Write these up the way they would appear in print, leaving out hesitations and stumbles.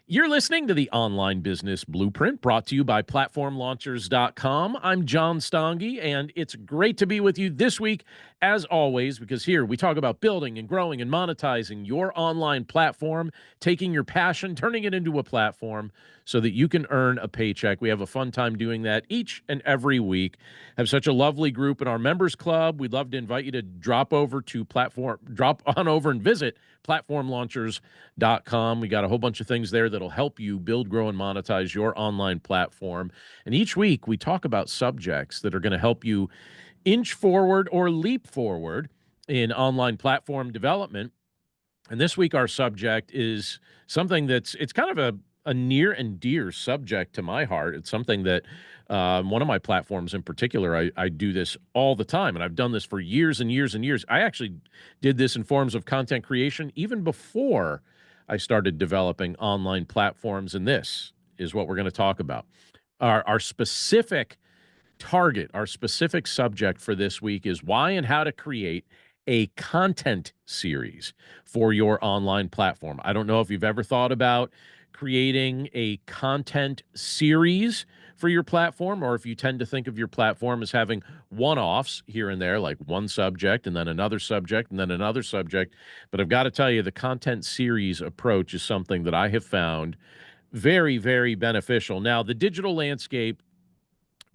You're listening to the Online Business Blueprint brought to you by PlatformLaunchers.com. I'm John Stange, and it's great to be with you this week, as always, because here we talk about building and growing and monetizing your online platform, taking your passion, turning it into a platform so that you can earn a paycheck. We have a fun time doing that each and every week. Have such a lovely group in our members club. We'd love to invite you to drop on over and visit platformlaunchers.com. We got a whole bunch of things there that'll help you build, grow, and monetize your online platform. And each week we talk about subjects that are going to help you inch forward or leap forward in online platform development. And this week our subject is something it's kind of a near and dear subject to my heart. It's something that one of my platforms in particular, I do this all the time, and I've done this for years and years and years. I actually did this in forms of content creation even before I started developing online platforms, and this is what we're going to talk about. Our specific target, our specific subject for this week is why and how to create a content series for your online platform. I don't know if you've ever thought about creating a content series for your platform, or if you tend to think of your platform as having one-offs here and there, like one subject and then another subject and then another subject. But I've got to tell you, the content series approach is something that I have found very, very beneficial. Now, the digital landscape,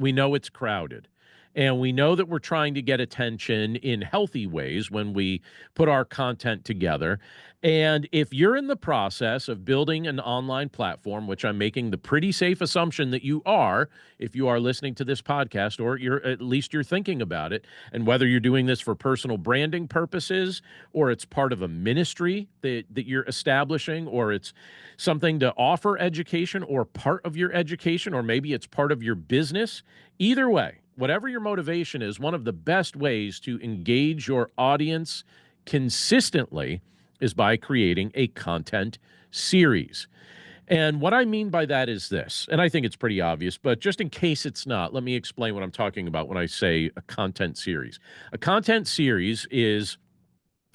we know it's crowded. And we know that we're trying to get attention in healthy ways when we put our content together. And if you're in the process of building an online platform, which I'm making the pretty safe assumption that you are, if you are listening to this podcast, or at least you're thinking about it, and whether you're doing this for personal branding purposes, or it's part of a ministry that you're establishing, or it's something to offer education or part of your education, or maybe it's part of your business, either way, whatever your motivation is, one of the best ways to engage your audience consistently is by creating a content series. And what I mean by that is this, and I think it's pretty obvious, but just in case it's not, let me explain what I'm talking about when I say a content series. A content series is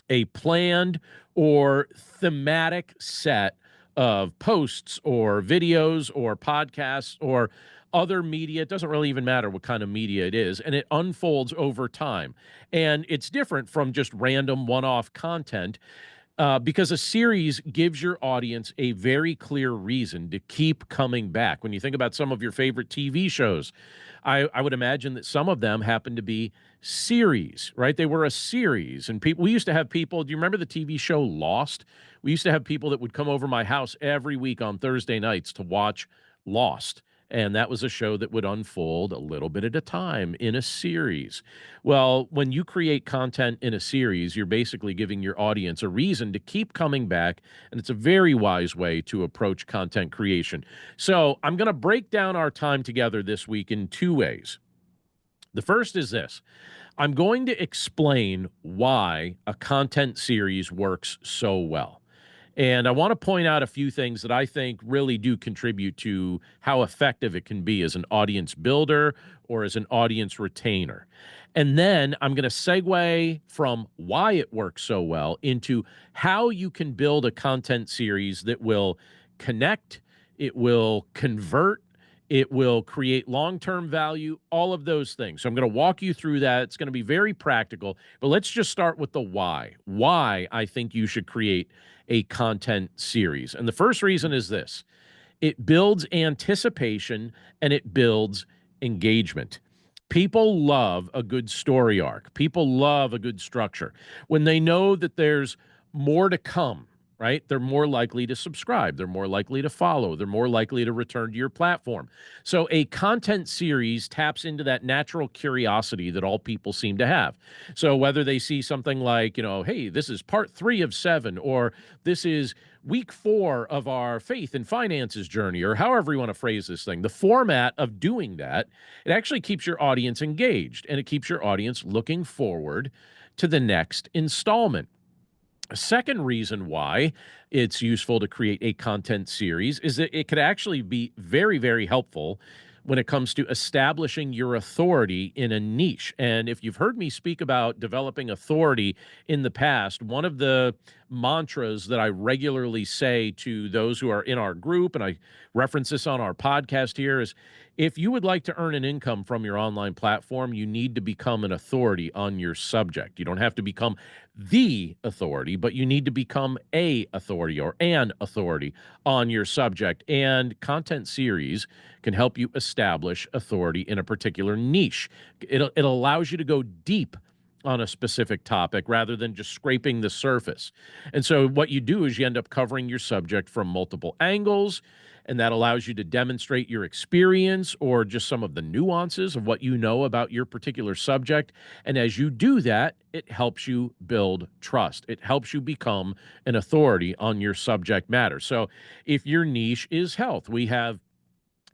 a planned or thematic set of posts or videos or podcasts or other media. It doesn't really even matter what kind of media it is, and it unfolds over time. And it's different from just random one-off content because a series gives your audience a very clear reason to keep coming back. When you think about some of your favorite TV shows, I would imagine that some of them happen to be series, right? They were a series. And we used to have people, do you remember the TV show Lost? We used to have people that would come over my house every week on Thursday nights to watch Lost. And that was a show that would unfold a little bit at a time in a series. Well, when you create content in a series, you're basically giving your audience a reason to keep coming back, and it's a very wise way to approach content creation. So I'm going to break down our time together this week in two ways. The first is this. I'm going to explain why a content series works so well. And I want to point out a few things that I think really do contribute to how effective it can be as an audience builder or as an audience retainer. And then I'm going to segue from why it works so well into how you can build a content series that will connect, it will convert, it will create long-term value, all of those things. So I'm going to walk you through that. It's going to be very practical, but let's just start with the why. Why I think you should create a content series. And the first reason is this. It builds anticipation and it builds engagement. People love a good story arc. People love a good structure. When they know that there's more to come, right? They're more likely to subscribe. They're more likely to follow. They're more likely to return to your platform. So a content series taps into that natural curiosity that all people seem to have. So whether they see something like, hey, this is part 3 of 7, or this is week 4 of our faith and finances journey, or however you want to phrase this thing, the format of doing that, it actually keeps your audience engaged, and it keeps your audience looking forward to the next installment. A second reason why it's useful to create a content series is that it could actually be very, very helpful when it comes to establishing your authority in a niche. And if you've heard me speak about developing authority in the past, one of the mantras that I regularly say to those who are in our group, and I reference this on our podcast here, is if you would like to earn an income from your online platform, you need to become an authority on your subject. You don't have to become the authority, but you need to become a authority or an authority on your subject. And content series can help you establish authority in a particular niche. It allows you to go deep on a specific topic rather than just scraping the surface. And so what you do is you end up covering your subject from multiple angles, and that allows you to demonstrate your experience or just some of the nuances of what you know about your particular subject. And as you do that, it helps you build trust. It helps you become an authority on your subject matter. So if your niche is health, we have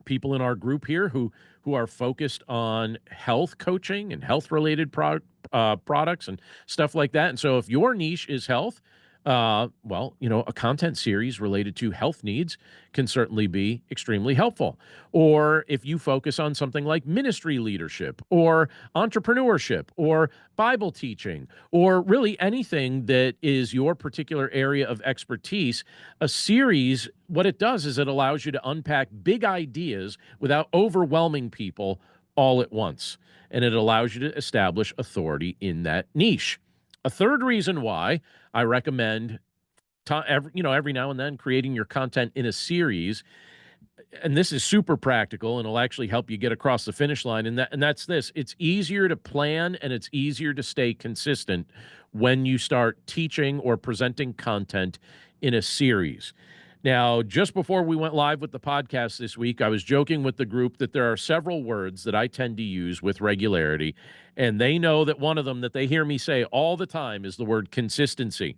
people in our group here who are focused on health coaching and health related products and stuff like that. And so if your niche is health, well, a content series related to health needs can certainly be extremely helpful. Or if you focus on something like ministry leadership or entrepreneurship or Bible teaching, or really anything that is your particular area of expertise, a series, what it does is it allows you to unpack big ideas without overwhelming people all at once. And it allows you to establish authority in that niche. A third reason why I recommend every now and then creating your content in a series, and this is super practical and it'll actually help you get across the finish line, and that's this: it's easier to plan and it's easier to stay consistent when you start teaching or presenting content in a series. Now, just before we went live with the podcast this week, I was joking with the group that there are several words that I tend to use with regularity, and they know that one of them that they hear me say all the time is the word consistency.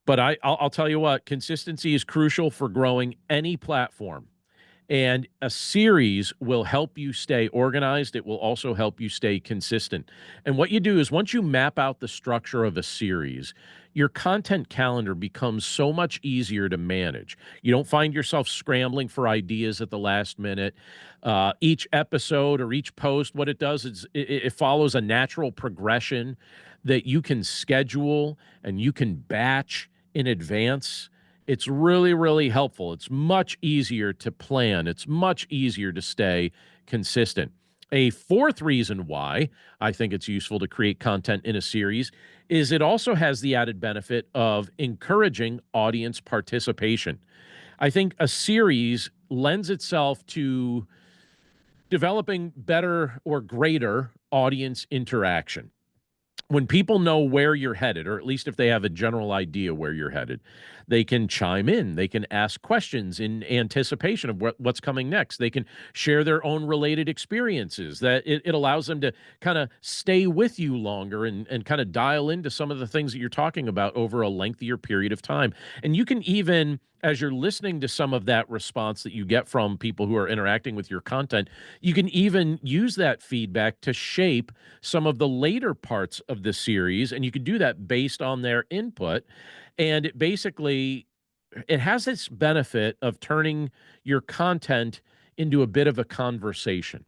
But I'll tell you what, consistency is crucial for growing any platform. And a series will help you stay organized. It will also help you stay consistent. And what you do is once you map out the structure of a series, your content calendar becomes so much easier to manage. You don't find yourself scrambling for ideas at the last minute. Each episode or each post, what it does is it follows a natural progression that you can schedule and you can batch in advance. It's really, really helpful. It's much easier to plan. It's much easier to stay consistent. A fourth reason why I think it's useful to create content in a series is it also has the added benefit of encouraging audience participation. I think a series lends itself to developing better or greater audience interaction. When people know where you're headed, or at least if they have a general idea where you're headed, they can chime in. They can ask questions in anticipation of what's coming next. They can share their own related experiences. That it allows them to kind of stay with you longer and kind of dial into some of the things that you're talking about over a lengthier period of time. And you can even, as you're listening to some of that response that you get from people who are interacting with your content, you can even use that feedback to shape some of the later parts of the series. And you can do that based on their input. And it has this benefit of turning your content into a bit of a conversation.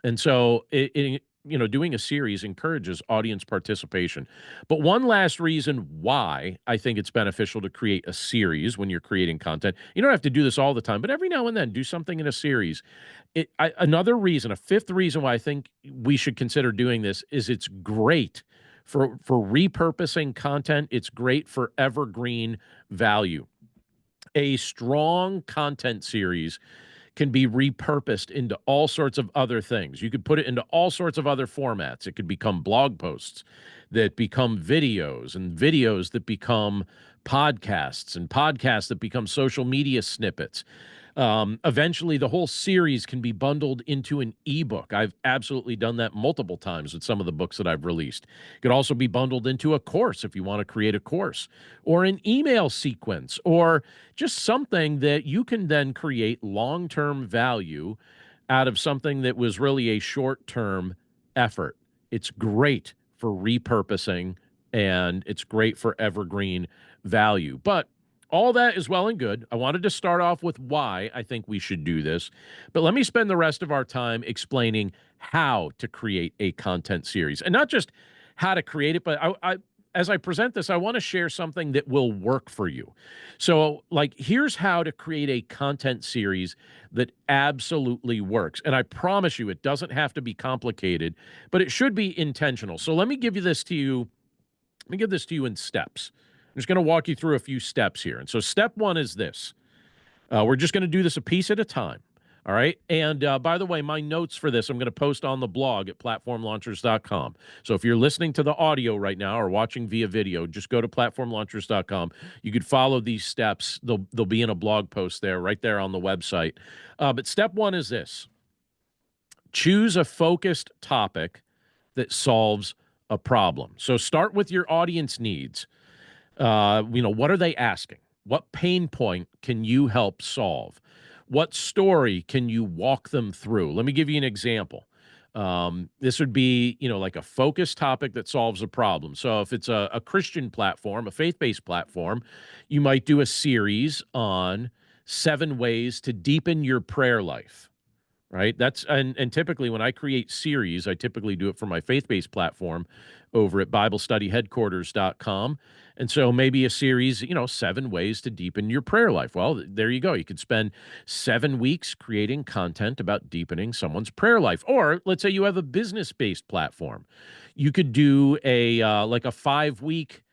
And so doing a series encourages audience participation. But one last reason why I think it's beneficial to create a series when you're creating content, you don't have to do this all the time, but every now and then do something in a series. Another reason, a fifth reason why I think we should consider doing this is it's great for repurposing content. It's great for evergreen value. A strong content series can be repurposed into all sorts of other things. You could put it into all sorts of other formats. It could become blog posts that become videos, and videos that become podcasts, and podcasts that become social media snippets. Eventually, the whole series can be bundled into an ebook. I've absolutely done that multiple times with some of the books that I've released. It could also be bundled into a course if you want to create a course, or an email sequence, or just something that you can then create long-term value out of something that was really a short-term effort. It's great for repurposing, and it's great for evergreen value. But All that is well and good. I wanted to start off with why I think we should do this, but let me spend the rest of our time explaining how to create a content series, and not just how to create it, but as I present this, I want to share something that will work for you. So, like, here's how to create a content series that absolutely works. And I promise you, it doesn't have to be complicated, but it should be intentional. So, let me give this to you in steps. I'm just going to walk you through a few steps here. And so, step one is this. We're just going to do this a piece at a time. All right. And by the way, my notes for this, I'm going to post on the blog at platformlaunchers.com. So if you're listening to the audio right now or watching via video, just go to platformlaunchers.com. You could follow these steps. They'll be in a blog post there, right there on the website. But step one is this. Choose a focused topic that solves a problem. So start with your audience needs. What are they asking? What pain point can you help solve? What story can you walk them through? Let me give you an example. This would be, like a focused topic that solves a problem. So if it's a Christian platform, a faith-based platform, you might do a series on 7 ways to deepen your prayer life. Right. And typically when I create series, I typically do it for my faith-based platform over at BibleStudyHeadquarters.com. And so maybe a series, 7 ways to deepen your prayer life. Well, there you go. You could spend 7 weeks creating content about deepening someone's prayer life. Or let's say you have a business-based platform. You could do a 5-week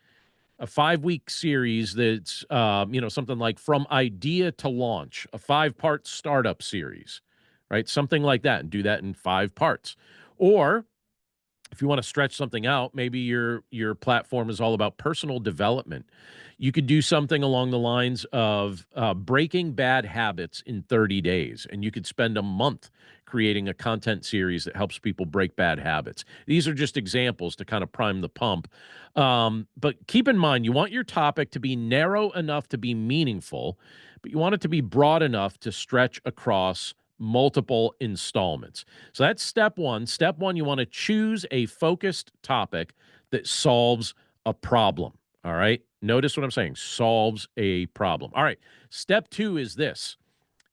series that's something like From Idea to Launch, a 5-part startup series, right? Something like that, and do that in 5 parts. Or if you want to stretch something out, maybe your platform is all about personal development. You could do something along the lines of breaking bad habits in 30 days, and you could spend a month creating a content series that helps people break bad habits. These are just examples to kind of prime the pump. But keep in mind, you want your topic to be narrow enough to be meaningful, but you want it to be broad enough to stretch across multiple installments. So that's step one. Step one, you want to choose a focused topic that solves a problem. All right. Notice what I'm saying, solves a problem. All right. Step two is this.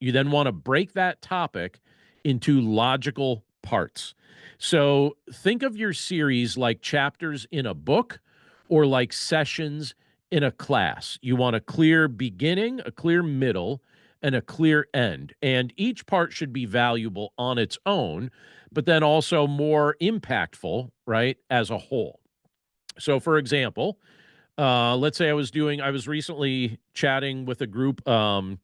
You then want to break that topic into logical parts. So think of your series like chapters in a book or like sessions in a class. You want a clear beginning, a clear middle, and a clear end. And each part should be valuable on its own, but then also more impactful, right, as a whole. So, for example, let's say I was recently chatting with a group about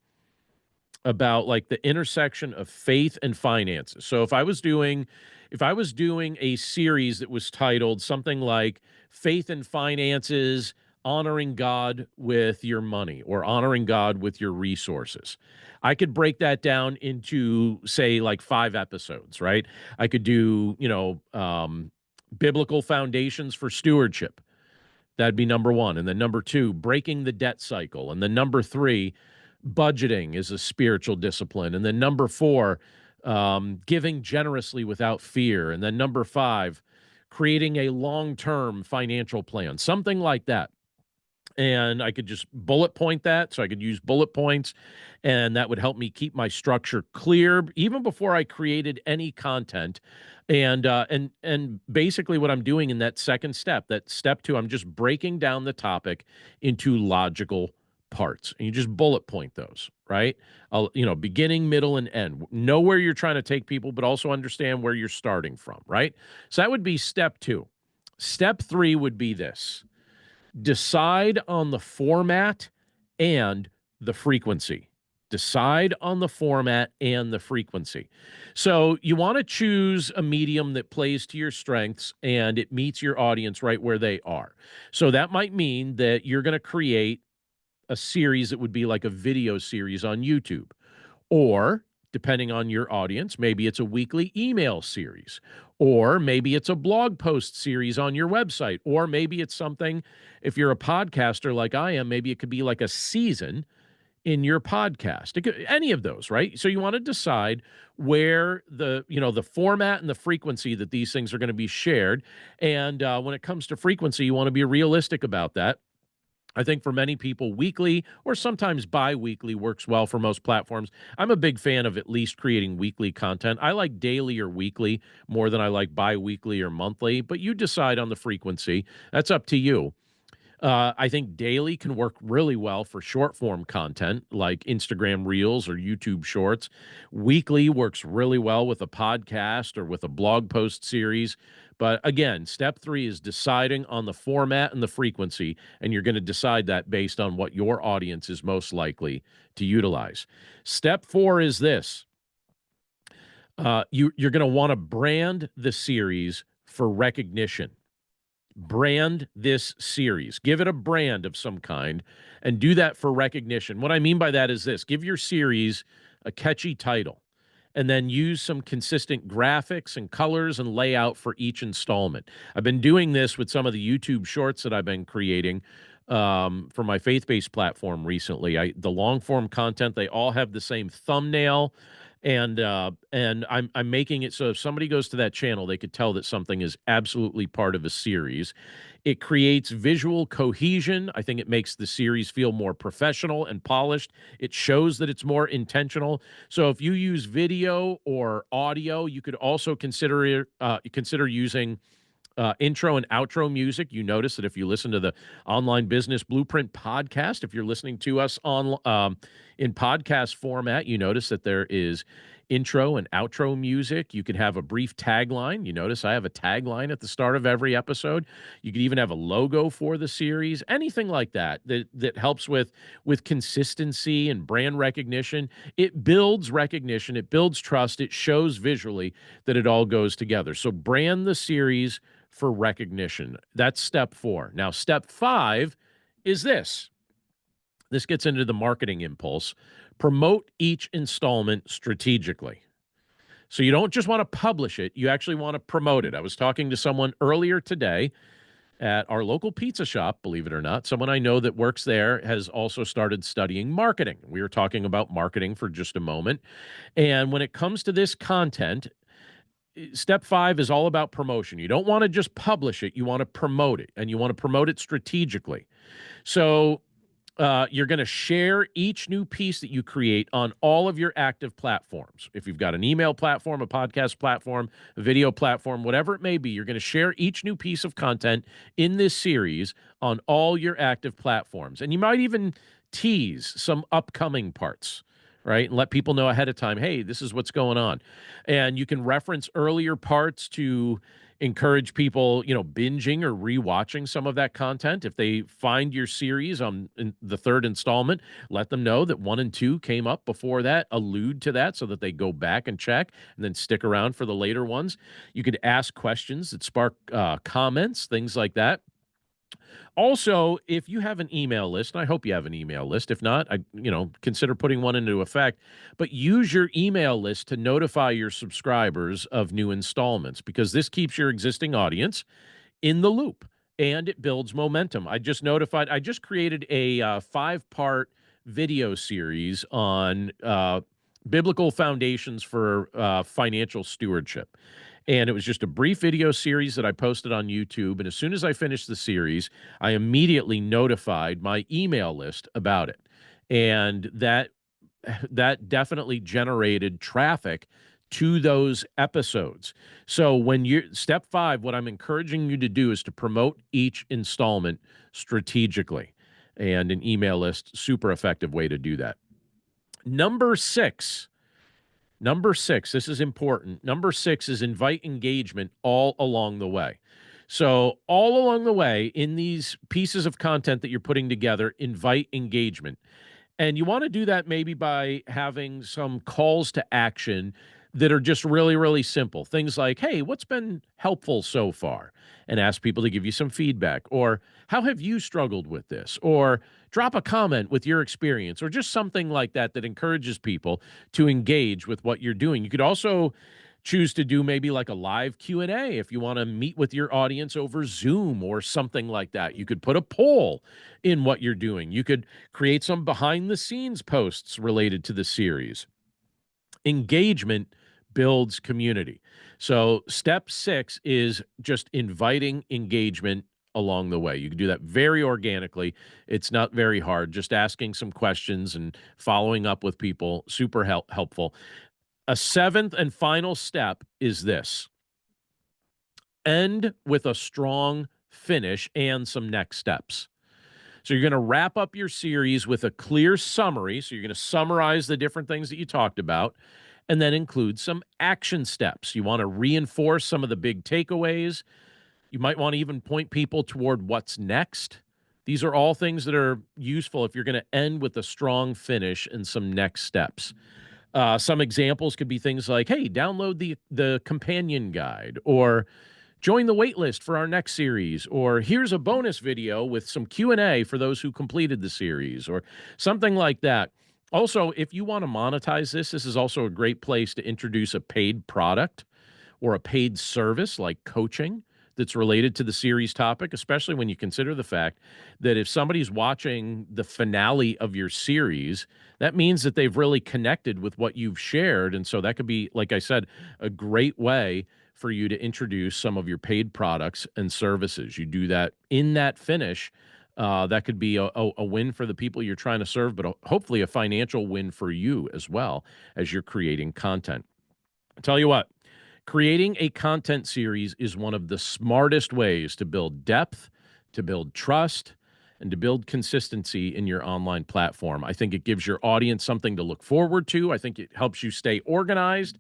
like the intersection of faith and finances. So if I was doing a series that was titled something like Faith and Finances, Honoring God with Your Money, or Honoring God with Your Resources, I could break that down into, say, like 5 episodes, right? I could do, biblical foundations for stewardship. That'd be number 1. And then number 2, breaking the debt cycle. And then number 3, budgeting is a spiritual discipline. And then number 4, giving generously without fear. And then number 5, creating a long-term financial plan, something like that. And I could just bullet point that. So I could use bullet points, and that would help me keep my structure clear even before I created any content. And basically what I'm doing in that second step, that step 2, I'm just breaking down the topic into logical parts, and you just bullet point those, right? Beginning, middle, and end. Know where you're trying to take people, but also understand where you're starting from, right? So that would be step 2. Step 3 would be this. Decide on the format and the frequency. Decide on the format and the frequency. So you want to choose a medium that plays to your strengths and it meets your audience right where they are. So that might mean that you're going to create a series that would be like a video series on YouTube. Or, depending on your audience, maybe it's a weekly email series, or maybe it's a blog post series on your website, or maybe it's something, if you're a podcaster like I am, maybe it could be like a season in your podcast. It could, any of those, right? So you want to decide where the format and the frequency that these things are going to be shared. And when it comes to frequency, you want to be realistic about that. I think for many people, weekly or sometimes bi-weekly works well for most platforms. I'm a big fan of at least creating weekly content. I like daily or weekly more than I like bi-weekly or monthly, but you decide on the frequency. That's up to you. I think daily can work really well for short form content like Instagram Reels or YouTube Shorts. Weekly works really well with a podcast or with a blog post series. But again, step three is deciding on the format and the frequency, and you're going to decide that based on what your audience is most likely to utilize. Step four is this: you're going to want to brand the series for recognition. Brand this series, give it a brand of some kind, and do that for recognition. What I mean by that is this: give your series a catchy title, and then use some consistent graphics and colors and layout for each installment. I've been doing this with some of the YouTube shorts that I've been creating for my faith-based platform recently. The long form content, they all have the same thumbnail, and I'm making it so if somebody goes to that channel, they could tell that something is absolutely part of a series. It creates visual cohesion. I think it makes the series feel more professional and polished. It shows that it's more intentional. So if you use video or audio, you could also consider using intro and outro music. You notice that if you listen to the Online Business Blueprint podcast, if you're listening to us on in podcast format, you notice that there is intro and outro music. You can have a brief tagline. You notice I have a tagline at the start of every episode. You could even have a logo for the series, anything like that that helps with consistency and brand recognition. It builds recognition, it builds trust, it shows visually that it all goes together. So brand the series for recognition. That's step four. Now, step five is this. This gets into the marketing impulse. Promote each installment strategically. So you don't just want to publish it, you actually want to promote it. I was talking to someone earlier today at our local pizza shop, believe it or not. Someone I know that works there has also started studying marketing. We were talking about marketing for just a moment. And when it comes to this content, step five is all about promotion. You don't want to just publish it, you want to promote it, and you want to promote it strategically. So you're going to share each new piece that you create on all of your active platforms. If you've got an email platform, a podcast platform, a video platform, whatever it may be, you're going to share each new piece of content in this series on all your active platforms. And you might even tease some upcoming parts, right? And let people know ahead of time, hey, this is what's going on. And you can reference earlier parts to encourage people, binging or rewatching some of that content. If they find your series in the third installment, let them know that 1 and 2 came up before that, allude to that so that they go back and check and then stick around for the later ones. You could ask questions that spark comments, things like that. Also, if you have an email list, and I hope you have an email list, if not, consider putting one into effect, but use your email list to notify your subscribers of new installments because this keeps your existing audience in the loop and it builds momentum. I just created a 5-part video series on biblical foundations for financial stewardship. And it was just a brief video series that I posted on YouTube. And as soon as I finished the series, I immediately notified my email list about it. And that definitely generated traffic to those episodes. So when step five, what I'm encouraging you to do is to promote each installment strategically. And an email list, super effective way to do that. Number six, this is important. Number six is invite engagement all along the way. So all along the way in these pieces of content that you're putting together, invite engagement. And you want to do that maybe by having some calls to action that are just really, really simple. Things like, hey, what's been helpful so far? And ask people to give you some feedback. Or how have you struggled with this? Or drop a comment with your experience or just something like that that encourages people to engage with what you're doing. You could also choose to do maybe like a live Q&A if you want to meet with your audience over Zoom or something like that. You could put a poll in what you're doing. You could create some behind the scenes posts related to the series. Engagement builds community. So step 6 is just inviting engagement along the way. You can do that very organically. It's not very hard. Just asking some questions and following up with people, super helpful. A seventh and final step is this: end with a strong finish and some next steps. So you're going to wrap up your series with a clear summary. So you're going to summarize the different things that you talked about and then include some action steps. You want to reinforce some of the big takeaways. You might want to even point people toward what's next. These are all things that are useful if you're going to end with a strong finish and some next steps. Some examples could be things like, hey, download the companion guide, or join the waitlist for our next series, or here's a bonus video with some Q&A for those who completed the series, or something like that. Also, if you want to monetize this, this is also a great place to introduce a paid product or a paid service like coaching that's related to the series topic, especially when you consider the fact that if somebody's watching the finale of your series, that means that they've really connected with what you've shared. And so that could be, like I said, a great way for you to introduce some of your paid products and services. You do that in that finish. That could be a win for the people you're trying to serve, but hopefully a financial win for you as well as you're creating content. I'll tell you what, creating a content series is one of the smartest ways to build depth, to build trust, and to build consistency in your online platform. I think it gives your audience something to look forward to. I think it helps you stay organized.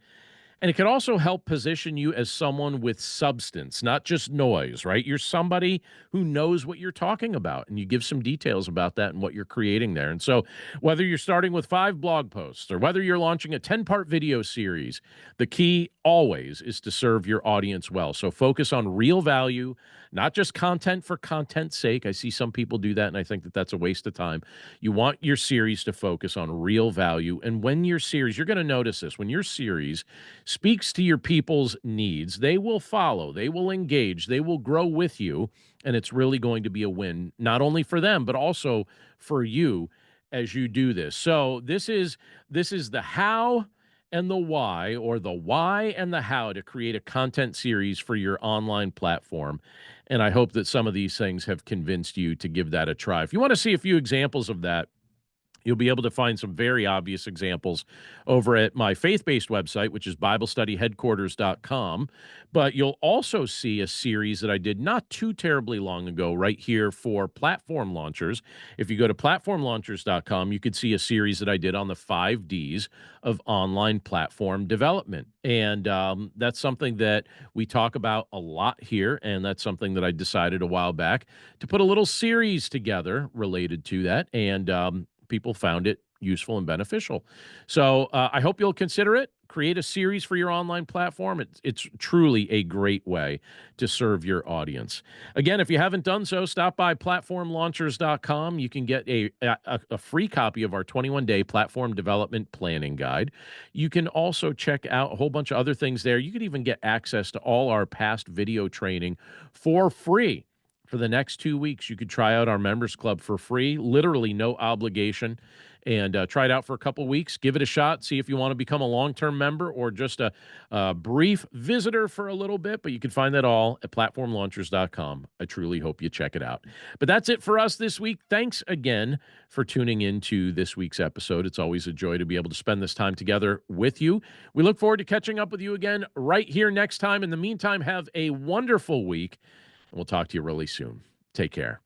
And it can also help position you as someone with substance, not just noise, right? You're somebody who knows what you're talking about, and you give some details about that and what you're creating there. And so whether you're starting with 5 blog posts or whether you're launching a 10-part video series, the key always is to serve your audience well. So focus on real value, not just content for content's sake. I see some people do that, and I think that that's a waste of time. You want your series to focus on real value. And when your series, you're going to notice this, when your series speaks to your people's needs, they will follow, they will engage, they will grow with you, and it's really going to be a win, not only for them, but also for you as you do this. So this is the how and the why, or the why and the how, to create a content series for your online platform. And I hope that some of these things have convinced you to give that a try. If you want to see a few examples of that, you'll be able to find some very obvious examples over at my faith-based website, which is BibleStudyHeadquarters.com. But you'll also see a series that I did not too terribly long ago right here for platform launchers. If you go to PlatformLaunchers.com, you could see a series that I did on the 5 Ds of online platform development. And that's something that we talk about a lot here, and that's something that I decided a while back to put a little series together related to that. And people found it useful and beneficial. So I hope you'll consider it. Create a series for your online platform. It's truly a great way to serve your audience. Again, if you haven't done so, stop by platformlaunchers.com. You can get a free copy of our 21-day platform development planning guide. You can also check out a whole bunch of other things there. You could even get access to all our past video training for free. For the next 2 weeks, you could try out our members club for free, literally no obligation, and try it out for a couple weeks. Give it a shot. See if you want to become a long-term member or just a brief visitor for a little bit. But you can find that all at platformlaunchers.com. I truly hope you check it out. But that's it for us this week. Thanks again for tuning into this week's episode. It's always a joy to be able to spend this time together with you. We look forward to catching up with you again right here next time. In the meantime, have a wonderful week. We'll talk to you really soon. Take care.